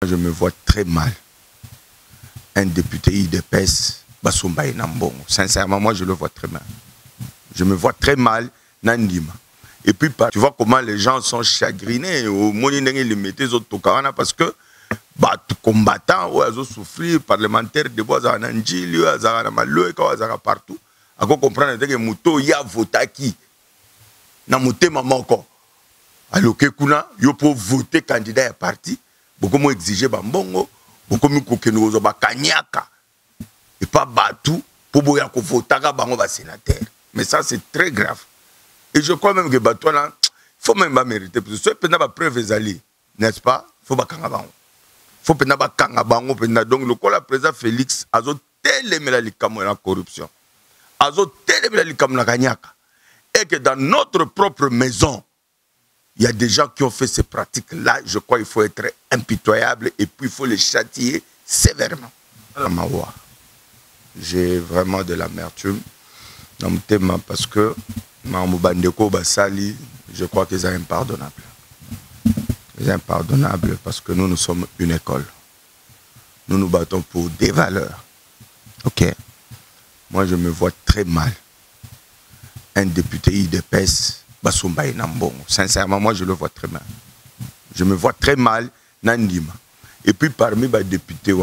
Je me vois très mal. Un député IDPS, Basumbaï Nambongo. Sincèrement, moi, je le vois très mal. Je me vois très mal, Nandima. Et puis, tu vois comment les gens sont chagrinés. Au moins, ils les mettent au Tokarana parce que combattants, ils ont souffert, parlementaires, des bois, ils ont Nanjili, ils ont Malo, ils ont partout. À quoi comprendre que Mouto, il y a voté qui? Na Mouté Mamoko. Alors que Kuna, il faut voter candidat à parti. Beaucoup moins exiger Bambongo. Beaucoup mieux que nous avons Kanyaka. Et pas Batou pour voter Bango sénateur. Mais ça, c'est très grave. Et je crois même que Batou, il faut même pas mériter. Parce que ce n'est pas preuve des n'est-ce pas? Il faut pas Kangabango. Il faut pas Kangabango. Donc, le président Félix a télémé la corruption. A télémé la Kanyaka. Et que dans notre propre maison, il y a des gens qui ont fait ces pratiques-là. Je crois qu'il faut être impitoyable et puis il faut les châtier sévèrement. Alors, j'ai vraiment de l'amertume dans mon thème parce que Mamou Bassali, je crois qu'ils sont impardonnables. Ils sont impardonnables parce que nous sommes une école. Nous nous battons pour des valeurs. Ok. Moi, je me vois très mal. Un député IDPS, Basumbaï Nambongo. Sincèrement, moi, je le vois très mal. Je me vois très mal, Nandima. Et puis, parmi les députés,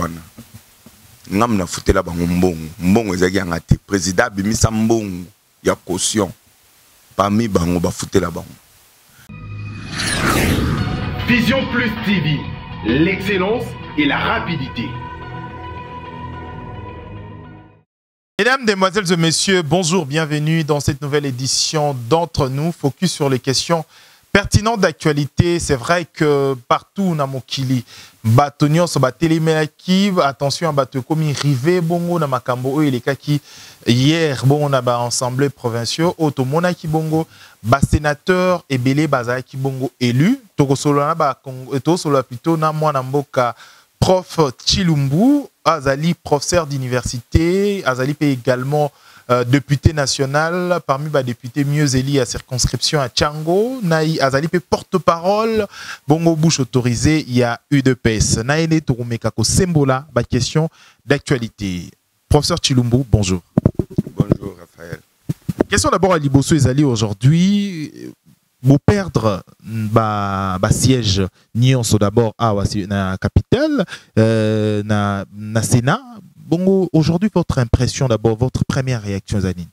Nam na fouté la bango mbongo. Mbongo ezaki ngati. Président Bimisa Mbongo. Ya caution. Parmi bango ba fouté la bango. Vision Plus TV. L'excellence et la rapidité. Mesdames, Demoiselles et Messieurs, bonjour, bienvenue dans cette nouvelle édition d'Entre nous, focus sur les questions pertinentes d'actualité. C'est vrai que partout, na mokili, Batonion, so batelemaki, attention à Batokomi, Rivé, Bongo, na Makambo, et les kaki, hier, bon, on a assemblée provinciaux, Otomona ki Bongo, bas sénateur et Belé Bazaki Bongo élu, Toko Solana, Togo Solo plutôt, na Mwanamboka, prof Chilumbu, Azali, professeur d'université, Azali est également député national, parmi les députés mieux élus à circonscription à Tchango, Naï Azali porte-parole, Bongo Bouche autorisé, il y a UDPS. Naïle Tourumekako Sembola, question d'actualité. Professeur Chilumbu, bonjour. Bonjour Raphaël. Question d'abord à Liboso Ezali aujourd'hui. Vous perdre siège Nyonso d'abord à la capitale, na Sénat. Bongo, aujourd'hui, votre impression d'abord, votre première réaction, Zanine?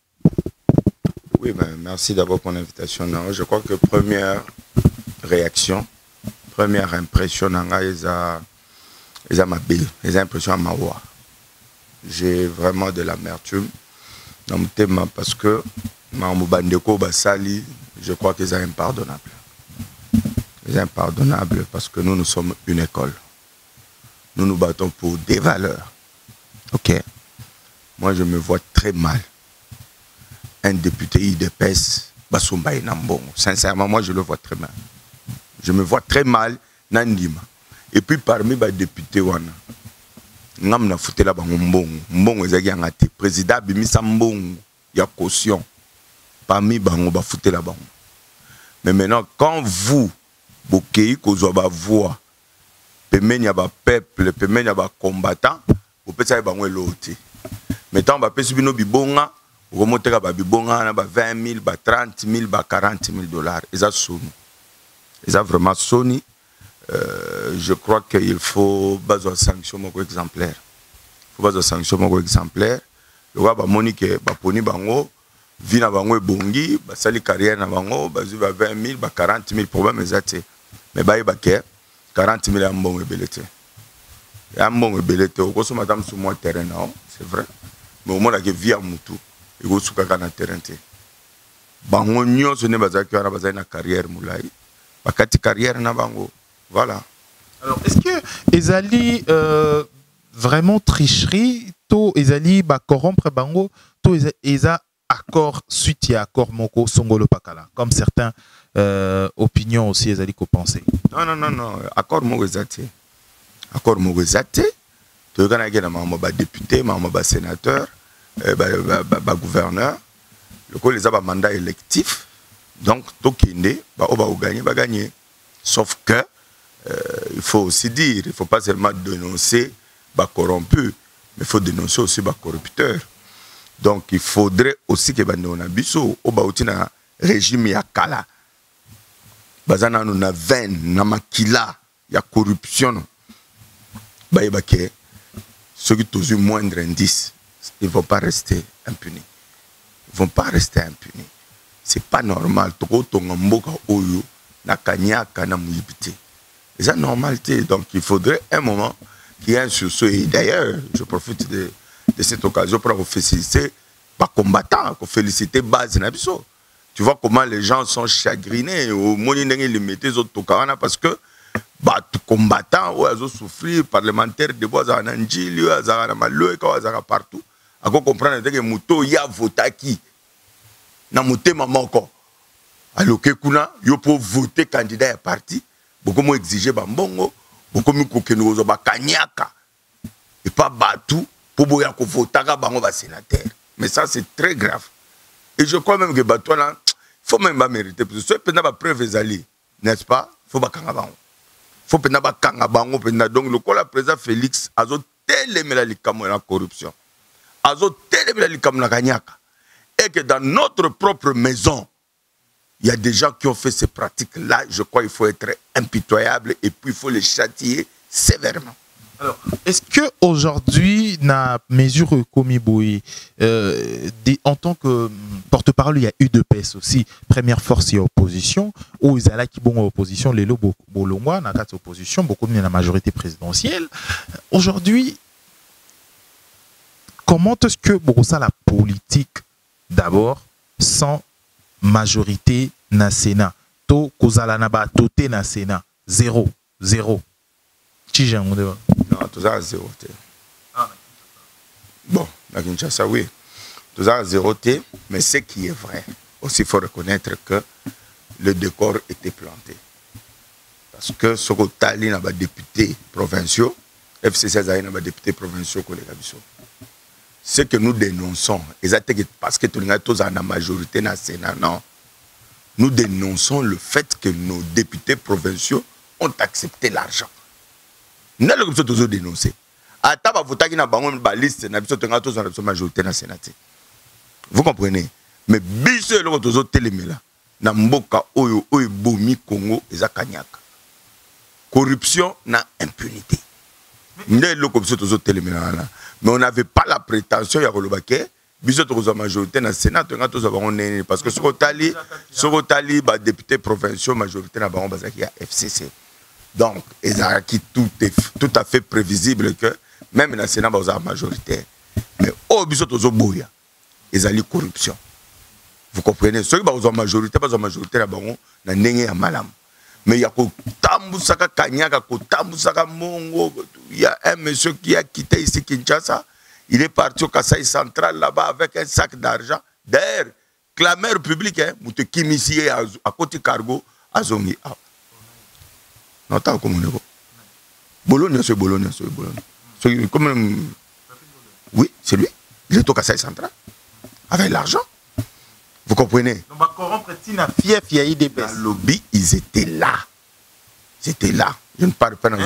Oui, merci d'abord pour l'invitation. Je crois que première réaction, première impression, les impressions à Mawa. J'ai vraiment de l'amertume dans mon thème parce que Mamou Bassali, je crois qu'ils sont impardonnables. Ils sont impardonnables parce que nous sommes une école. Nous nous battons pour des valeurs. Ok. Moi, je me vois très mal. Un député IDPS, Basumbaï Nambongo. Sincèrement, moi, je le vois très mal. Je me vois très mal, Nandima. Et puis, parmi les députés, Nam na fouté la bango Mbongo. Mbongo ezaki ngati. Président Bimisa Mbongo. Ya caution. Parmi bango ba fouté la bango. Mais maintenant, quand vous, Bokei, Kozo ba voix, Pemenya ba peuple, Pemenya ba combattant, vous pouvez savoir bango l'autre. Maintenant, ba pesubino bibonga, vous remontez ba bibonga, na ba 20 000, ba 30 000, ba 40 000 $. Ils ont sonné. Ils ont vraiment sonné. Je crois qu'il faut baser sanction exemplaire. Il faut baser sanction exemplaire. Le roi ba monique ba poni bango. Vie na bango ebongi, basali carrière na bango, bazu ba 20 000, ba 40 000 problème ezate. Mais ba yebake 40 000 ya mbongo ebelete. Ya mbongo ebelete, okoso madame sur mon terrain non, c'est vrai. Mais au moins la vie a mutu, ego suka na terrain te. Bango nyonso ne bazaki wana bazali na carrière mulai. Bakati carrière na bango. Voilà. Alors, est-ce que ezali vraiment tricherie, to ezali ba corrompre bango, to eza accord suite à accord moko songolo pakala comme certains opinions aussi ezali ko penser. Non, accord moko ezate. Accord moko ezate. To kana ke na mama ba député, mama ba sénateur, ba gouverneur. Le ko les a ba mandat électif. Donc to kende ba gagner. Sauf que il faut aussi dire, il ne faut pas seulement dénoncer les corrompus, mais il faut dénoncer aussi les corrupteurs. Donc il faudrait aussi que nous ayons un régime ya kala. Bazana nous na veine, na makila, ya corruption. Baïbake, ceux qui ont eu moindre indice, ils ne vont pas rester impunis. Ils ne vont pas rester impunis. Ce n'est pas normal. C'est une normalité. Donc il faudrait un moment qu'il y ait un sursaut. Et d'ailleurs, je profite de cette occasion pour vous féliciter, pas combattants, pour féliciter base. Tu vois comment les gens sont chagrinés au moment où ils mettent les autres parce que combattants ils ont souffert, parlementaires de bois à Nanjili, à Malo, à partout. À comprendre que Mouto y a voté qui na moté maman encore. Alors que kuna yo pour voter candidat à parti, beaucoup moins exiger bambongo, beaucoup moins que nous ba kanyaka et pas batou pour boya ko voter ka bango ba sénateur. Mais ça c'est très grave. Et je crois même que batou là faut même pas mériter parce que ce pena ba preuve ezali, n'est-ce pas? Faut ba kanga bango. Faut pena ba kanga bango pena donc le cola président Félix azo telemela likamo la corruption. Azo telemela likamo la kanyaka. Et que dans notre propre maison, il y a des gens qui ont fait ces pratiques-là. Je crois qu'il faut être impitoyable et puis il faut les châtier sévèrement. Alors, est-ce qu'aujourd'hui, na mesure comme en tant que porte-parole, il y a UDPS aussi, première force et opposition, ou ils allaient qui bon opposition, les lobos bolongwa, na quatre opposition, beaucoup de la majorité présidentielle. Aujourd'hui, comment est-ce que bon, ça la politique d'abord sans majorité na Sénat, to kozala na ba toté na Sénat, 0. Non, tout ça à 0 T. Bon, à Kinshasa, oui. Tout ça à 0 T, mais ce qui est vrai, aussi il faut reconnaître que le décor était planté. Parce que ce que Tali n'a pas député provinciaux, FCC n'a pas député provinciaux, ce que nous dénonçons, parce que tout le monde est en majorité dans le Sénat, non. Nous dénonçons le fait que nos députés provinciaux ont accepté l'argent. Nous avons toujours dénoncé. Vous comprenez? Mais biso le toujours télémela. Na mboka oyo oyo bomi Congo eza kanyaka. Corruption na impunité. Mais on n'avait pas la prétention ya kolobake biso to la majorité na Sénat parce que ce que ba député provinciaux majorité na bango bazaki ya FCC. Donc, tout à fait prévisible que même dans le Sénat, il y a majoritaire. Mais au biso tozo boya, il y a corruption. Vous comprenez? Ceux qui ont la majorité, pas la majorité, il y a malam. Mais il y a Tambusaka Kanyaka, Tambusaka Mongo. Il y a un monsieur qui a quitté ici Kinshasa. Il est parti au Kasaï central là-bas avec un sac d'argent. D'ailleurs, clameur public, Mouté Kimisi à côté cargo, à Zongi. Non, t'as comme on est. Bologna, c'est Bologna. Oui, c'est lui. Il est au Kasaï central. Avec l'argent. Vous comprenez? Dans le lobby, ils étaient là. Ils étaient là. Je ne parle pas dans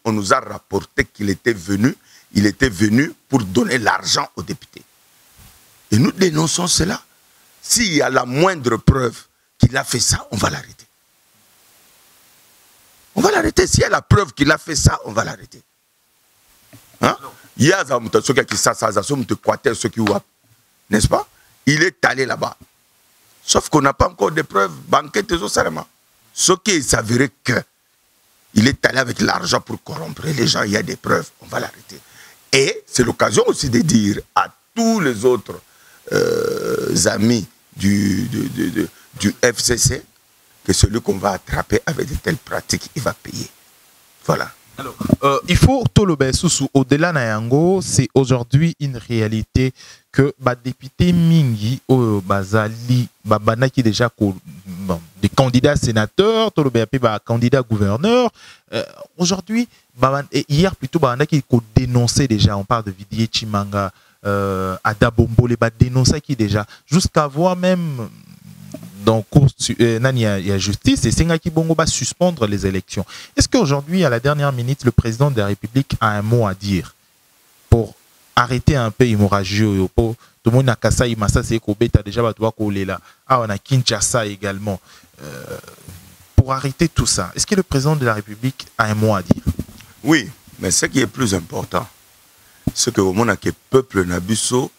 on nous a rapporté qu'il était venu. Il était venu pour donner l'argent aux députés. Et nous dénonçons cela. S'il y a la moindre preuve qu'il a fait ça, on va l'arrêter. On va l'arrêter. S'il y a la preuve qu'il a fait ça, on va l'arrêter. Hein? N'est-ce pas? Il est allé là-bas. Sauf qu'on n'a pas encore de preuves banquettes aux salement. Ce qui s'avérait que il est allé avec l'argent pour corrompre les gens, il y a des preuves, on va l'arrêter. Et c'est l'occasion aussi de dire à tous les autres amis du FCC que celui qu'on va attraper avec de telles pratiques, il va payer. Voilà. Alors, il faut au-delà Nayango, c'est aujourd'hui une réalité que les députés Mingi au Bazali, qui déjà des candidats sénateurs, des candidats gouverneurs. Aujourd'hui, hier plutôt, qui dénonçait déjà, on parle de Vidier Chimanga, Ada Bombo, les dénonçaient qui déjà, jusqu'à voir même dans cours il y a justice et c'est qui bongo va suspendre les élections. Est-ce qu'aujourd'hui, à la dernière minute, le président de la République a un mot à dire pour arrêter un peu l'hémorragie? Tout le monde a Kassai, Massa, c'est Kobeta, déjà, on a Kinshasa également. Pour arrêter tout ça, est-ce que le président de la République a un mot à dire? Oui, mais ce qui est plus important, c'est que le peuple Nabusso,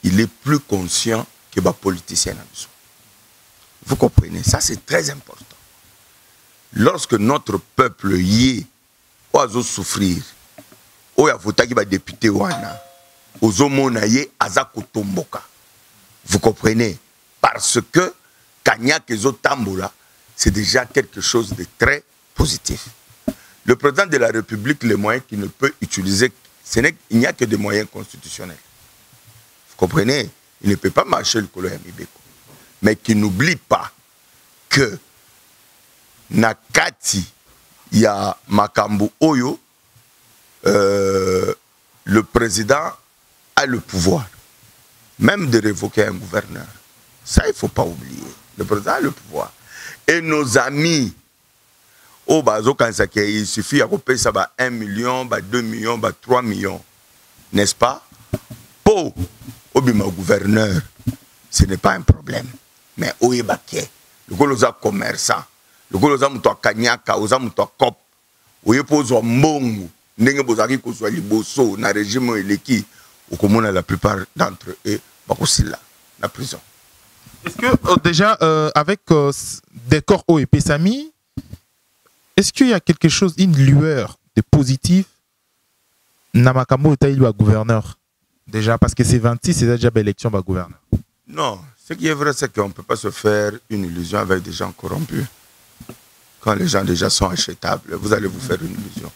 il est plus conscient que les politiciens Nabusso. Vous comprenez? Ça, c'est très important. Lorsque notre peuple y est, oiseau souffrir, ou ya vota qui va député wana, ozomona ye azako tomboka. Vous comprenez? Parce que Kanyak ezo tambola, c'est déjà quelque chose de très positif. Le président de la République, les moyens qu'il ne peut utiliser, il n'y a que des moyens constitutionnels. Vous comprenez? Il ne peut pas marcher le colon Mibeko. Mais qu'il n'oublie pas que Nakati, il y a Makambu Oyo, le président a le pouvoir, même de révoquer un gouverneur. Ça, il ne faut pas oublier. Le président a le pouvoir. Et nos amis, oh, il suffit de payer ça 1 million, 2 millions, 3 millions. N'est-ce pas? Pour le gouverneur, ce n'est pas un problème. Mais où est le golosa commerçant, le golosa muto kanyaka, oza muto kop, où est posé un mbongo, n'engue bozaki ko soit liboso na régime eleki, ou comme la plupart d'entre eux, aussi là, la prison. Est-ce que déjà avec des corps haut et Pessami, est-ce qu'il y a quelque chose, une lueur de positif, Namakamo Taïlou gouverneur déjà parce que c'est 26, c'est déjà belle élection par gouverneur. Non. Ce qui est vrai, c'est qu'on ne peut pas se faire une illusion avec des gens corrompus. Quand les gens déjà sont achetables, vous allez vous faire une illusion.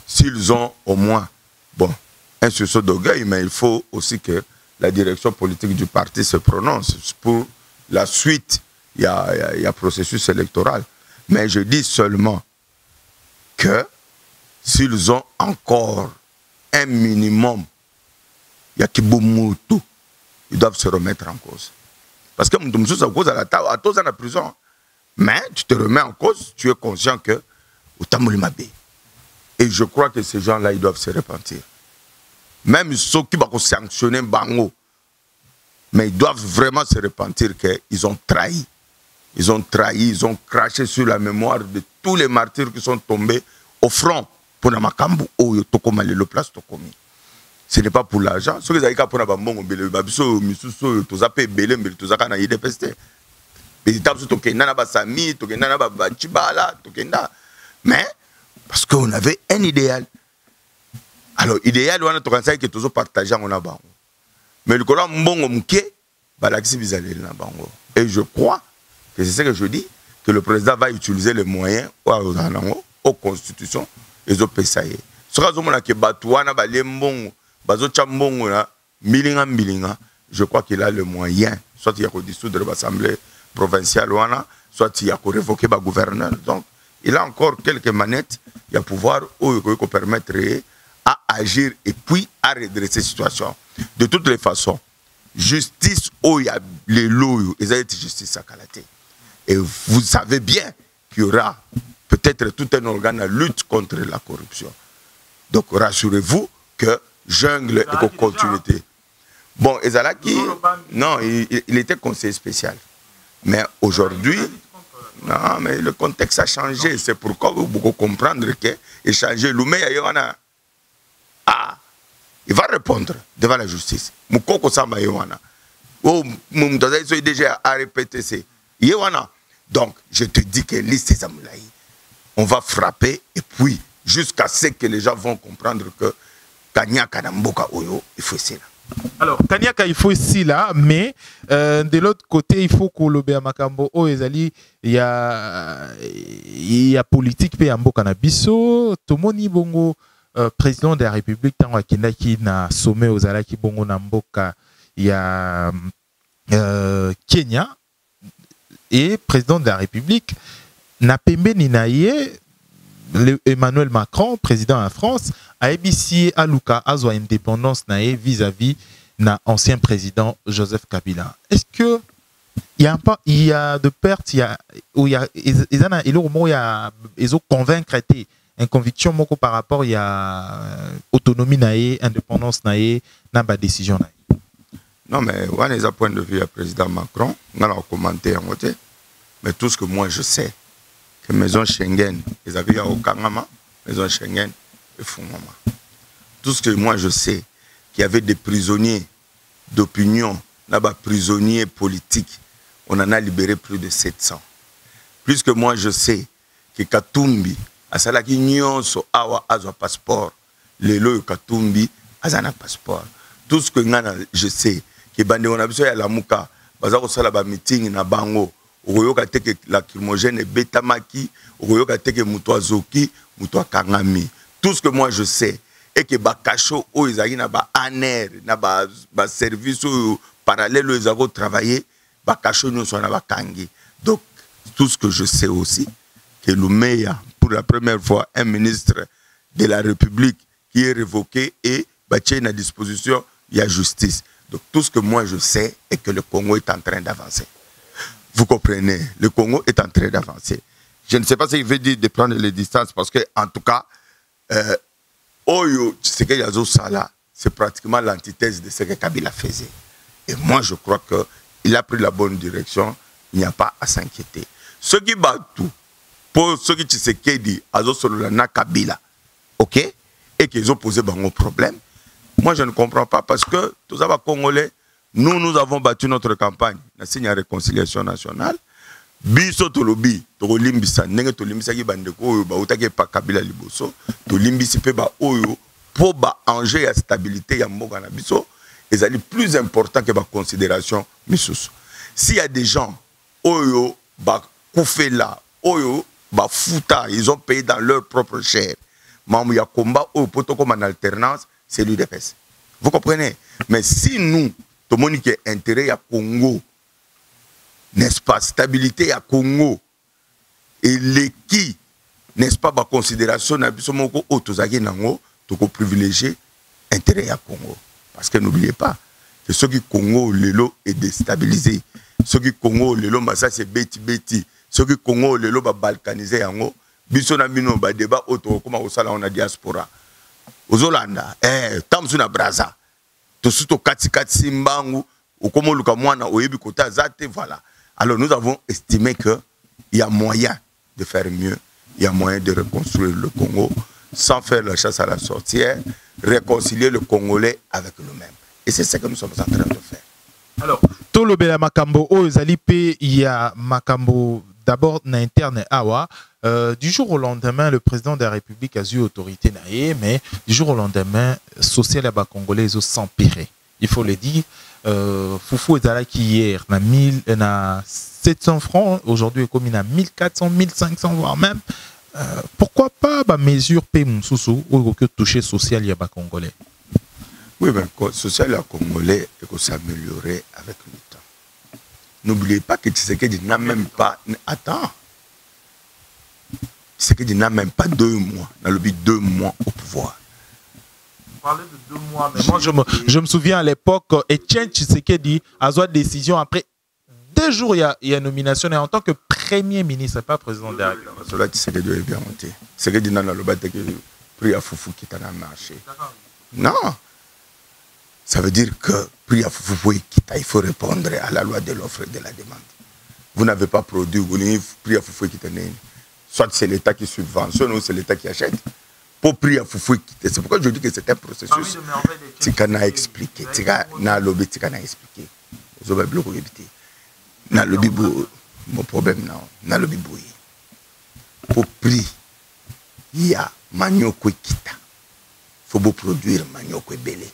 S'ils ont au moins, bon, un sursaut d'orgueil, mais il faut aussi que la direction politique du parti se prononce. Pour la suite, il y a processus électoral. Mais je dis seulement que s'ils ont encore un minimum, il y a Kiboumutu, ils doivent se remettre en cause. Parce que Moutoumsou, ça cause à la table, à tous en la prison. Mais tu te remets en cause, tu es conscient que et je crois que ces gens-là, ils doivent se repentir. Même ceux qui vont sanctionner Bango, mais ils doivent vraiment se repentir qu'ils ont trahi. Ils ont trahi, ils ont craché sur la mémoire de tous les martyrs qui sont tombés au front pour Namakambu, ou Tokoma, le place Tokomi. Ce n'est pas pour l'argent. Ce que vous avez dit pour Nabambongo, Babiso, Misuso, Tozape, Belé, mais Tozaka na IDPST. Mais, parce qu'on avait un idéal. Alors, idéal, on a toujours que toujours partagé en Abango. Mais le Coran Mbongo Mouké, et je crois que c'est ce que je dis, que le président va utiliser les moyens aux constitutions et aux PSAE. Ce que je crois qu'il a le moyen, soit il y a dissoudre l'Assemblée provinciale, soit il y a révoquer le gouverneur. Donc, il a encore quelques manettes, il y a pouvoir qui permettre à agir et puis à redresser la situation. De toutes les façons, justice, il y a les lois, ils ont justice à Kalaté. Et vous savez bien qu'il y aura peut-être tout un organe à lutte contre la corruption. Donc, rassurez-vous que jungle est continuité. Bon, Ezalaki, non, il était conseiller spécial. Mais aujourd'hui, non, mais le contexte a changé. C'est pourquoi vous pouvez comprendre que échanger Loumé Ayoana, il va répondre devant la justice. Moukoko Samba Ayoana. Oh, Moumdazaï est déjà à répéter, c'est Ayoana. Donc, je te dis que liste Zamoulaï, on va frapper et puis, jusqu'à ce que les gens vont comprendre que Kanyaka Namboka Oyo, il faut essayer là. Alors, Kanyaka, il faut ici là, mais de l'autre côté, il faut que le Makambo, il y a politique, il y a Mbokanabiso, Tomoni Bongo, président de la République, qui na sommet aux Alaki Bongo Namboka, il y a Kenya, et président de la République, Napembe Ninaye, Emmanuel Macron, président en France, a ébissé à Luka Azwa indépendance vis-à-vis na ancien président Joseph Kabila. Est-ce que il y a de pertes, ils ont convaincre une conviction par rapport à autonomie, indépendance, na décision. Non, mais on a les points de vue du président Macron, on a commenté en côté, mais tout ce que moi je sais, que maison Schengen, ils avaient au Kangama, maison Schengen et Fungama. Tout ce que moi je sais, qu'il y avait des prisonniers d'opinion, là-bas prisonniers politiques, on en a libéré plus de 700. Plus que moi je sais que Katumbi, à Salaki Nyonso, Awa Azo passeport, les lois Katumbi, Azana passeport. Tout ce que je sais, que Bande on a besoin de la Mouka, Bazako Salaba meeting na Bango, Oyoka teke lacrymogène Betamaki, Oyoka teke Mutoazoki, Mutoakangami. Tout ce que moi je sais, et que Bakacho, Oizagi na ba ANER, na ba service parallèle, Oizako travailler, Bakacho nous sont na Bakangi. Donc, tout ce que je sais aussi, que Loumeya, pour la première fois, un ministre de la République qui est révoqué et bâti à disposition, il y a justice. Donc tout ce que moi je sais est que le Congo est en train d'avancer. Vous comprenez? Le Congo est en train d'avancer. Je ne sais pas ce qu'il veut dire de prendre les distances parce que, en tout cas, Oyo, ce que Yazo Sala, c'est pratiquement l'antithèse de ce que Kabila faisait. Et moi je crois qu'il a pris la bonne direction, il n'y a pas à s'inquiéter. Ce qui bat tout, pour ceux qui se dit, Azo Solana Kabila, ok? Et qu'ils ont posé un problème. Moi, je ne comprends pas parce que tous les Congolais, nous avons battu notre campagne. Nous avons signé la réconciliation nationale. Biso tolobi, tolimbisa, nenge tolimbisa ki bandeko oyo ba utake pa Kabila liboso, tolimbisi pe ba oyo pour ba enjeu ya stabilité ya mboka na biso, ezali plus important que ba considération misusu. S'il y a des gens oyo ba koufela, oyo ba futa, ils ont payé dans leur propre chair. Mamou ya combat oyo poto comme en alternance, c'est l'UDPS. Vous comprenez? Mais si nous, tout le monde qui est intérêt à Congo, n'est-ce pas, stabilité à Congo, et les qui, n'est-ce pas, par considération, n'a pas de autosagé nango, tout privilégié intérêt à Congo. Parce que n'oubliez pas que ceux qui Congo, l'élo est déstabilisé. Ceux qui Congo, l'élo, ça c'est beti. Ceux qui Congo, l'élo, balkanisé yango. Bisona mino ba débat auto comme au salon na diaspora. Ozolanda, tamsuna braza. To suto kati simbangu, ou comme luka mwana oyebi kota zate, voilà. Alors nous avons estimé que il y a moyen de faire mieux, il y a moyen de reconstruire le Congo sans faire la chasse à la sorcière, réconcilier le Congolais avec nous-mêmes. Et c'est ce que nous sommes en train de faire. Alors, tout le bel Makambo, il y a Makambo d'abord na interne awa. Du jour au lendemain, le président de la République a eu autorité naïe, mais du jour au lendemain, social et congolais ont s'empirer. Il faut le dire. Foufou est qui hier na 700 francs, aujourd'hui comme il a 1400, 1500 voire même. Pourquoi pas ba mesure P-Moussoussou ou que toucher social et congolais? Oui, mais social et congolais et s'améliorer avec le temps. N'oubliez pas que Tshisekedi n'a même pas. Attends. Tshisekedi n'a même pas 2 mois. On a le but 2 mois au pouvoir. Vous parlez de 2 mois, mais moi je me souviens à l'époque, Etienne Tshisekedi a eu une décision après 2 jours, il y a une nomination et en tant que premier ministre, pas président de la République. Cela Tshisekedi est bien monté. Tshisekedi n'a pas le bâti que prix à Foufou qui t'a marché. Non. Ça veut dire que prix à Foufou il faut répondre à la loi de l'offre et de la demande. Vous n'avez pas produit, vous n'avez prix à Foufou qui t'a né. Soit c'est l'État qui subventionne ou c'est l'État qui achète. Pour prier à Foufou quitter. C'est pourquoi je dis que c'est un processus. Tika n'a expliqué. Tika n'a lobby, Tika n'a expliqué. Zoba bloco éviter. N'a lobby bou. Mon problème non. N'a lobby bouille. Pour prier, il y a manioko kita. Faut beau produire manioko belé.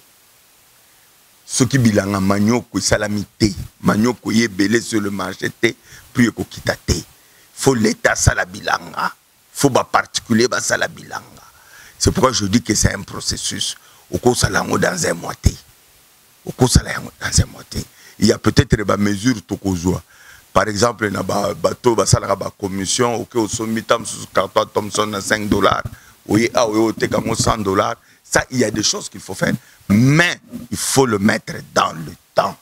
Ce qui bilanga manioko salamité. Manioko yé belé sur le marché té. Prier ko kita té. Faut l'État salabilanga. Faut ba particulier ba salabilanga. C'est pourquoi je dis que c'est un processus. Au cours salango dans un moitié. Au cours salango dans un moitié. Il y a peut-être des mesures tokozwa. Par exemple, na bateau basalaka ba commission au que au sommet tam sous carton Thomson à $5. Oui, ah oui, au tekamo $100. Ça, il y a des choses qu'il faut faire. Mais il faut le mettre dans le temps.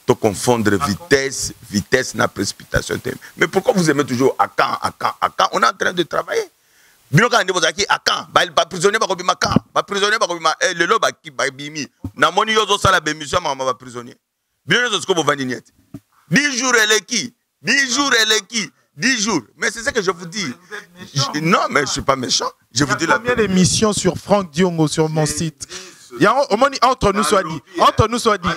de confondre vitesse na précipitation. Mais pourquoi vous aimez toujours à quand? On est en train de travailler. Bino ka ndebo zaki à quand? Ba prisonnier ba kobima quand? Ba prisonnier ba kobima le lo ba bimi. Na moni yozo sala be mission ba prisonnier. Bino zo sko bo vandi niet. 10 jours elle est qui? 10 jours elle est qui? 10 jours. Mais c'est ça que je vous dis. Non, mais je suis pas méchant. Je vous dis la combien d'émissions sur Franck Diongo sur mon site? Il y a entre nous soit dit. Entre nous soit dit.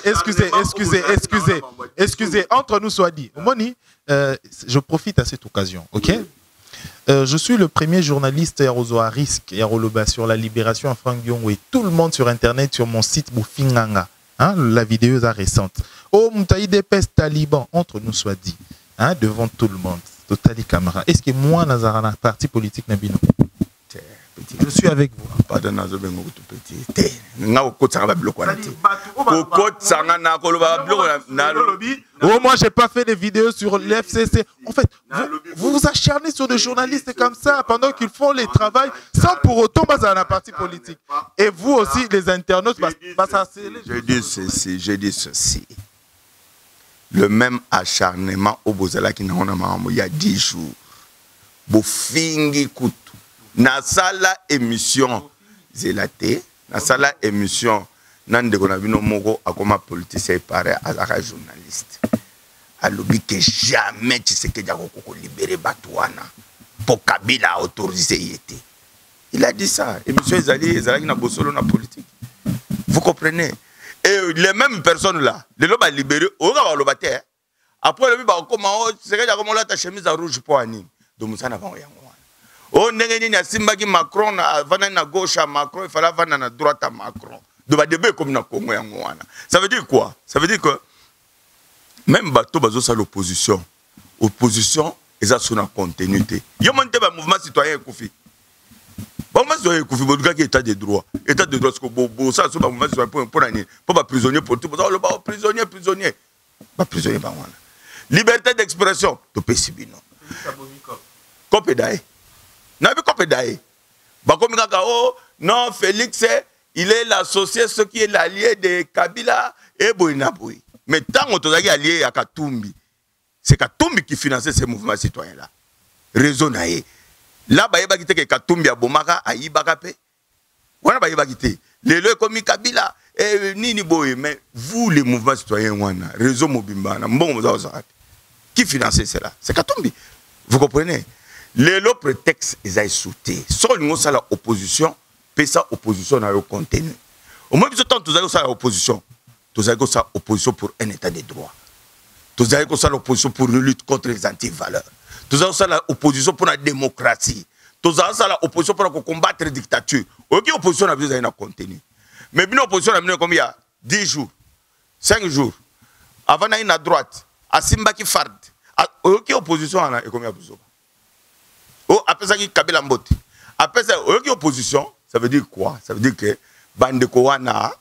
Excusez. Entre nous soit dit. Omoni, je profite à cette occasion, ok? Je suis le premier journaliste à risque sur la libération à Franck Diongo et tout le monde sur Internet sur mon site Boufinganga. Hein, la vidéo est récente. Oh, Moutaï Dépès Taliban, entre nous soit dit. Hein, devant tout le monde. Totali caméra. Est-ce que moi, Nazarana, parti politique Nabino? Je suis avec vous. Pardon, oh, moi, j'ai pas fait des vidéos sur l'FCC. En fait, vous vous acharnez sur des journalistes comme ça pendant qu'ils font les travaux sans pour autant baser un parti politique. Et vous aussi, les internautes, je dis ceci. Le même acharnement au Bozala qui n'a il y a 10 jours. Bofingi Koutou. Na sala émission zélate, na sala émission nande konabino moko akoma politicien paré azaka journaliste. Alobi que jamais tu sais que Diako libérer Batouana pour Kabila a autorisé yété. Il a dit ça. Émission Ezali na bosolo na politique. Vous comprenez? Et les mêmes personnes là, les loba libéré, on va le battre. Après le ba comment c'est que Diako la ta chemise à rouge pour ani. Donc ça n'a pas rien. Oh, n'est-ce pas que Macron va na gauche à Macron, il fallait va na droite à Macron. Donc, va débattre comme na Congo. Ça veut dire quoi? Ça veut dire que même bateau bazo sa l'opposition. Opposition, ils ont son continuité. Il y a un mouvement citoyen Koufi. Mouvement citoyen Koufi, il y a état de droit. État de droit, c'est que ça, c'est un mouvement citoyen pour l'année. Pas prisonnier politique, pas prisonnier. Pas prisonnier, pas moi. Liberté d'expression, tu peux subir. Copédaï. Nabi Kopédaï. Oh, non, Félix, il est l'associé, ce qui est l'allié de Kabila et Boinaboui. Mais tant qu'on est allié à Katumbi, c'est Katumbi qui finançait ces mouvements citoyens-là. Raison naïe. Là, il y a que Katumbi a Bomaka, a Ibakape. Voilà, il y a que les lois comme Kabila et Nini Boy. Mais vous, les mouvements citoyens, Réseau Mobimbana, qui finançait cela? C'est Katumbi. Vous comprenez? Les lots prétextes, ils ont sauté. Soit nous sommes l'opposition, puis ça, opposition dans le contenu. Au moins, temps, nous avons l'opposition. Nous avons l'opposition pour un état de droit. Nous avons l'opposition pour une lutte contre les antivaleurs. Nous avons l'opposition pour la démocratie. Nous avons l'opposition pour combattre la dictature. Aucune opposition n'a besoin d'un contenu. Mais une opposition a besoin combien? 10 jours, 5 jours. Avant d'aller à droite, à Simbaki Fard. Aucune opposition a combien besoin? Oh, après ça, Kabila Mbote. Après ça, opposition, ça veut dire quoi? Ça veut dire que Bandeko Wana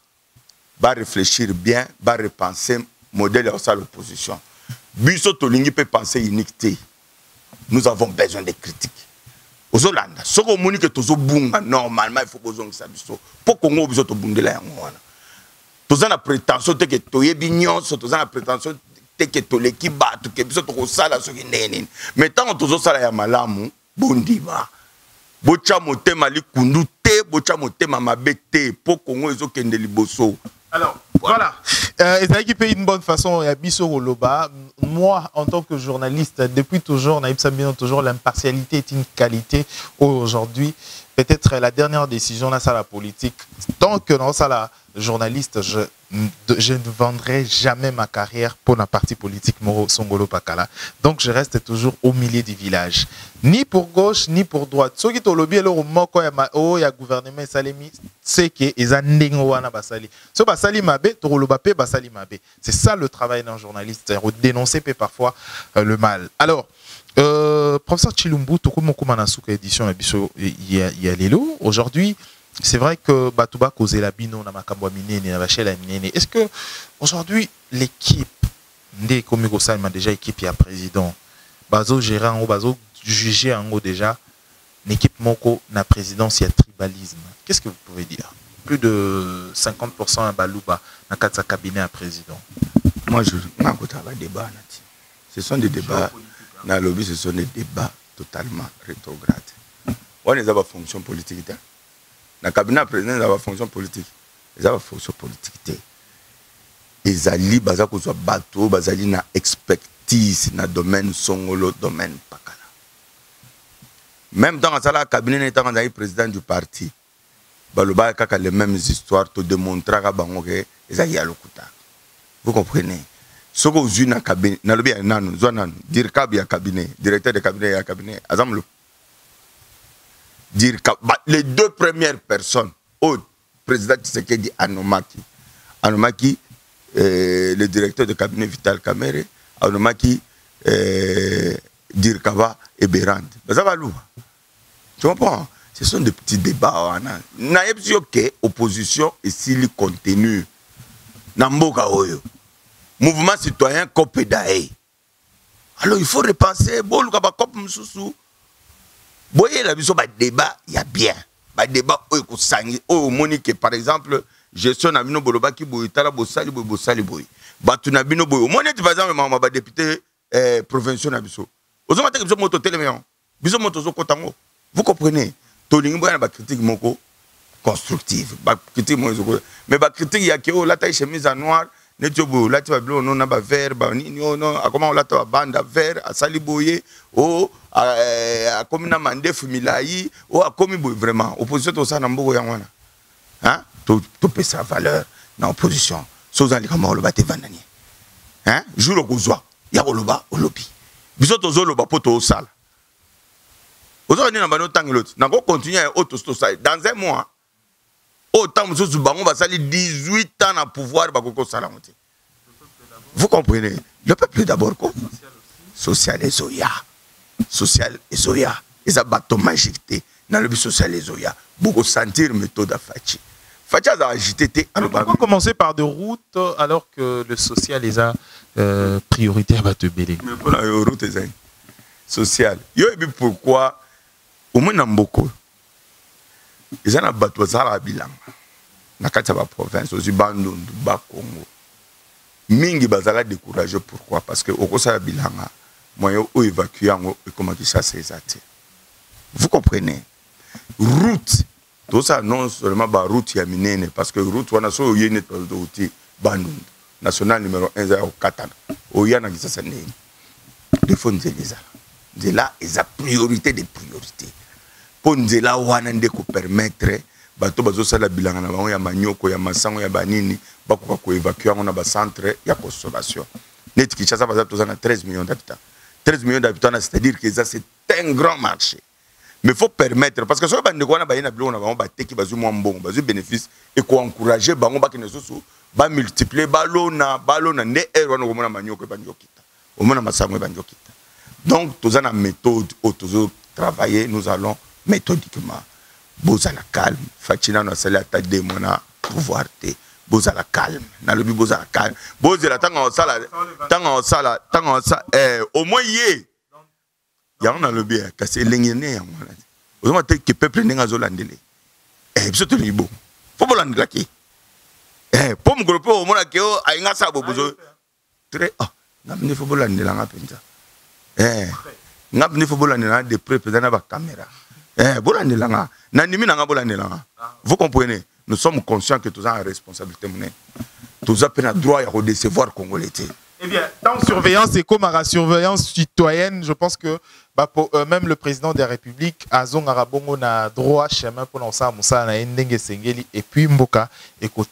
va réfléchir bien, va repenser le modèle de l'opposition. Biso Tolingi peut penser uniquité. Nous avons besoin de critiques. Aux Hollande, ce qu'on dit que tous bunga normalement il faut besoin de ça biso. Pour qu'on ait besoin de bundela yangoana. Tous la prétention que toye bignon, tous la prétention que toleki batu que biso to sala so kinene. Mais tant tous sala ya malamu bondima. Bocha motema li kundute, bocha motema mabete pour qu'on ait kende liboso. Alors, voilà. Et ça qui paye une bonne façon à Bisso Roloba. Moi, en tant que journaliste, depuis toujours, Naïb Sambino, toujours, l'impartialité est une qualité. Aujourd'hui, peut-être la dernière décision, là, ça la politique. Tant que non, ça la journaliste, je ne vendrai jamais ma carrière pour la partie politique Moro Songolo Pakala. Donc, je reste toujours au milieu du village. Ni pour gauche, ni pour droite. Ceux qui ont lobby, alors, il y a gouvernement Salemi, c'est que ils ont wana basali. Ce basali mabe, torolobapé basali mabe. C'est ça le travail d'un journaliste, dénoncer parfois le mal. Alors, professeur Chilumbu, Tokumoko Manasuka édition il y a Lelo. Aujourd'hui, c'est vrai que Batouba causait la bino na makambo minene na bachela minene. Est-ce que aujourd'hui l'équipe ndé komiko salma déjà équipe ya président bazo gérant ou bazo juger en haut déjà l'équipe moko na présidence ya tribalisme. Qu'est-ce que vous pouvez dire? Plus de 50% à Balouba dans 4 cabinets à président. Moi, je n'ai débat. Ce sont des débats, dans le lobby, ce sont des débats totalement rétrogrades. On a une fonction politique. Dans le cabinet président, il y a une fonction politique. Il y a une fonction politique. Ils allaient, bateau, ils na expertise dans le domaine songolo, domaine pakala. Même dans le cabinet, il y a président du parti. Baloba kaka les mêmes histoires te démontrer que ils ont vous comprenez? Ce que vous avez cabinet, dire cabinet, directeur de cabinet, cabinet, dire les deux premières personnes, au président Tshisekedi Anomaki, Anomaki, le directeur de cabinet Vital Kamere, Anomaki, Dirkava et Berand. Tu comprends? Ce sont des petits débats. Naïbsi ok, opposition et s'il continue. Namboka oyo. Mouvement citoyen Kopedae. Alors il faut repenser. Bon, le Kabakop Moussou. Boyez la vision, débat, il y a bien. Débat, au Monique, par exemple, gestion Nabino Bolobaki, Boyitara, Bossali, Bossali, Boy. Batunabino Boy. Au Monique, par exemple, ma député provincial Nabiso. Aux hommes, ils ont moto téléméon. Ils ont moto Kotango. Vous comprenez? Tony Mboya na critique moko constructive. Critique mais critique il y a que la taille chemise en noir, netiobo la tu vas bleu non na ba vert ba ni non comment la ta bande vert à saliboyer o a comme na mande fumilai o a comme vraiment opposition to ça na mboko ya wana. Hein? To peut sa valeur na opposition. Sozali comme le baté vandani. Hein? Jour le kozwa, ya oloba olobi. Biso to zo loba poto sala. Aujourd'hui, nous allons continuer à dans un mois. Autant de 18 ans à pouvoir. Vous comprenez? Le peuple d'abord. Social et Zoya. Social et Zoya. Ils ont bâton magique. Dans le but social et Zoya. Beaucoup sentir méthode à Fachi. Fachi a agité. Pourquoi commencer par des routes alors que le social les a priorité à battre Bélé? Mais pour la route, social. Pourquoi? Au moins dans beaucoup, ils ont battu ça bilan. Na kataba province, aux Bandundu, Bakongo. Mingi bazala découragé pourquoi? Parce que au kosa bilan, moyen ou évacuer et comment qui ça c'est exact. Vous comprenez? Route, tout ça non seulement ba route ya minene parce que route wana so yene to Bandundu national numéro 1 au Katana. Au yana qui ça c'est né. Il faut nous dire de là ils a priorité des priorités. Pour nous là wanande ko permettre bato bazo sala bilanga na bango ya manyoko ya masango ya banini bako ko évacuer on a ba centre ya consommation net qui ça va être 13 millions d'habitants. 13 millions d'habitants, c'est-à-dire que ça c'est un grand marché. Mais il faut permettre parce que so bande ko na ba yena bilo na bango ba teki bazu mo mbongo bazu bénéfice et ko encourager bango ba kene soso ba multiplier balona ne ero na ko mona manyoko ba njokita. Au mona masango ba njokita. Donc tous en méthode autour travailler nous allons méthodiquement. Bozala calme. Fatina no sala ta demona pouvoir te. Bozala calme. Na lobi bozala calme. Bozala tanga osala au moins yé. Ya on a lobi ka c'est lengene ya mwana. Ozoma te que peuple nenga zolandele. Biso to libo. Faut bolandela ki. Pour groupe au mona ke o ainga sa bozo. Très ngamne faut bolandela nga penza. Ngamne faut bolandela de près pendant ba caméra. Vous comprenez? Nous sommes conscients que tous avons une responsabilité. Tous avons un droit à recevoir Congolais. Eh bien, dans surveillance et comme à surveillance citoyenne, je pense que même le président de la République, Azong Arabongo, a droit chemin pour lancer Moussa et puis Mboka et Koton.